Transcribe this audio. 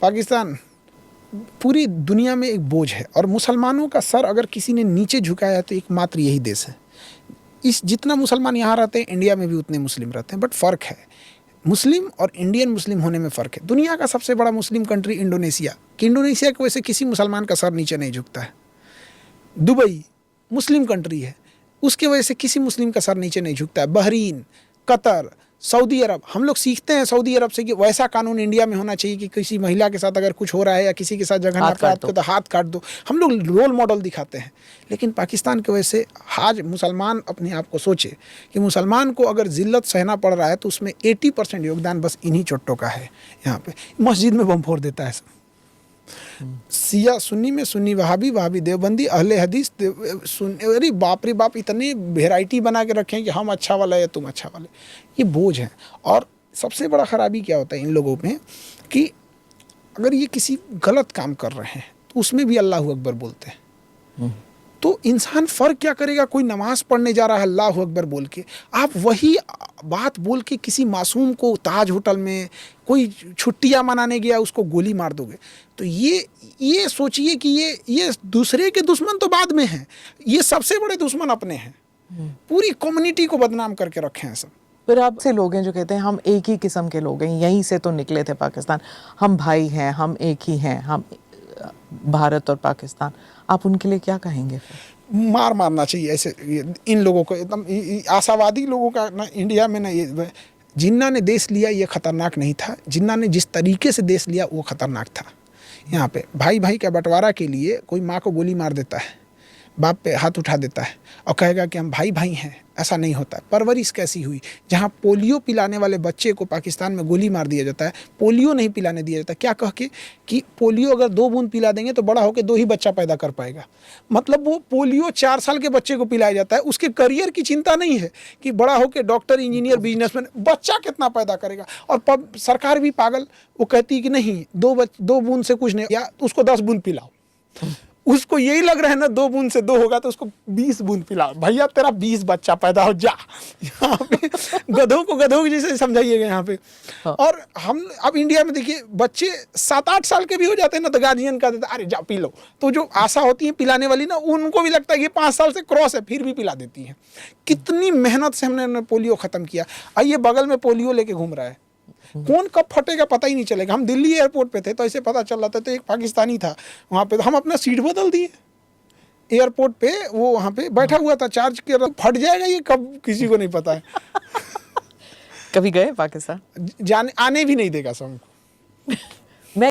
पाकिस्तान पूरी दुनिया में एक बोझ है, और मुसलमानों का सर अगर किसी ने नीचे झुकाया तो एकमात्र यही देश है। इस जितना मुसलमान यहाँ रहते हैं, इंडिया में भी उतने मुस्लिम रहते हैं, बट फ़र्क है, मुस्लिम और इंडियन मुस्लिम होने में फ़र्क है। दुनिया का सबसे बड़ा मुस्लिम कंट्री इंडोनेशिया, कि इंडोनेशिया की वजह से किसी मुसलमान का सर नीचे नहीं झुकता है। दुबई मुस्लिम कंट्री है, उसकी वजह से किसी मुस्लिम का सर नीचे नहीं झुकता है। बहरीन, कतर, सऊदी अरब, हम लोग सीखते हैं सऊदी अरब से कि वैसा कानून इंडिया में होना चाहिए कि किसी महिला के साथ अगर कुछ हो रहा है या किसी के साथ जघन्य अपराध को तो हाथ काट दो। हम लोग रोल मॉडल दिखाते हैं। लेकिन पाकिस्तान की वजह से आज मुसलमान अपने आप को सोचे कि मुसलमान को अगर जिल्लत सहना पड़ रहा है तो उसमें 80% योगदान बस इन्हीं चोट्टों का है। यहाँ पे मस्जिद में बम फोड़ देता है सब, सिया सुन्नी में सुन्नी वहाबी, वहाबी देवबंदी, अहले हदीस अरे बाप रे बाप, इतने वेराइटी बना के रखें कि हम अच्छा वाला या तुम अच्छा वाले, ये बोझ है। और सबसे बड़ा खराबी क्या होता है इन लोगों में कि अगर ये किसी गलत काम कर रहे हैं तो उसमें भी अल्लाह अकबर बोलते हैं। तो इंसान फ़र्क क्या करेगा, कोई नमाज पढ़ने जा रहा है अल्लाह अकबर बोल के, आप वही बात बोल के किसी मासूम को ताज होटल में कोई छुट्टियां मनाने गया उसको गोली मार दोगे। तो ये सोचिए कि ये दूसरे के दुश्मन तो बाद में हैं, ये सबसे बड़े दुश्मन अपने हैं। पूरी कम्युनिटी को बदनाम करके रखे हैं सब। फिर आप से लोग हैं जो कहते हैं हम एक ही किस्म के लोग हैं, यहीं से तो निकले थे पाकिस्तान, हम भाई हैं, हम एक ही हैं, हम भारत और पाकिस्तान, आप उनके लिए क्या कहेंगे? मारना चाहिए ऐसे इन लोगों को, एकदम आशावादी लोगों का ना इंडिया में ना। ये जिन्ना ने देश लिया ये खतरनाक नहीं था, जिन्ना ने जिस तरीके से देश लिया वो खतरनाक था। यहाँ पे भाई भाई का बंटवारा के लिए कोई माँ को गोली मार देता है, बाप पे हाथ उठा देता है और कहेगा कि हम भाई भाई हैं, ऐसा नहीं होता है। परवरिश कैसी हुई, जहाँ पोलियो पिलाने वाले बच्चे को पाकिस्तान में गोली मार दिया जाता है, पोलियो नहीं पिलाने दिया जाता, क्या कह के कि पोलियो अगर 2 बूंद पिला देंगे तो बड़ा होकर 2 ही बच्चा पैदा कर पाएगा। मतलब वो पोलियो 4 साल के बच्चे को पिलाया जाता है, उसके करियर की चिंता नहीं है कि बड़ा होकर डॉक्टर, इंजीनियर, बिजनेसमैन, बच्चा कितना पैदा करेगा। और सरकार भी पागल, वो कहती है कि नहीं 2 बूंद से कुछ नहीं, या उसको 10 बूंद पिलाओ। उसको यही लग रहा है ना 2 बूंद से 2 होगा तो उसको 20 बूंद पिलाओ, भैया तेरा 20 बच्चा पैदा हो जा। यहाँ पे गधों को गधों की जैसे समझाइएगा यहाँ पे। हाँ। और हम अब इंडिया में देखिए बच्चे 7-8 साल के भी हो जाते हैं ना तो गार्जियन का देता, अरे जा पी लो। तो जो आशा होती है पिलाने वाली ना, उनको भी लगता है कि 5 साल से क्रॉस है, फिर भी पिला देती है। कितनी मेहनत से हमने पोलियो ख़त्म किया, आइए बगल में पोलियो लेके घूम रहा है, कौन कब फटेगा पता ही नहीं चलेगा। हम दिल्ली एयरपोर्ट पे थे तो ऐसे पता चल रहा था, तो एक पाकिस्तानी था वहाँ पे, तो हम अपना सीट बदल दिए एयरपोर्ट पे, वो वहाँ पे बैठा हुआ था चार्ज के, फट जाएगा ये कब किसी को नहीं पता है। कभी गए पाकिस्तान? जाने आने भी नहीं देगा सब हमको।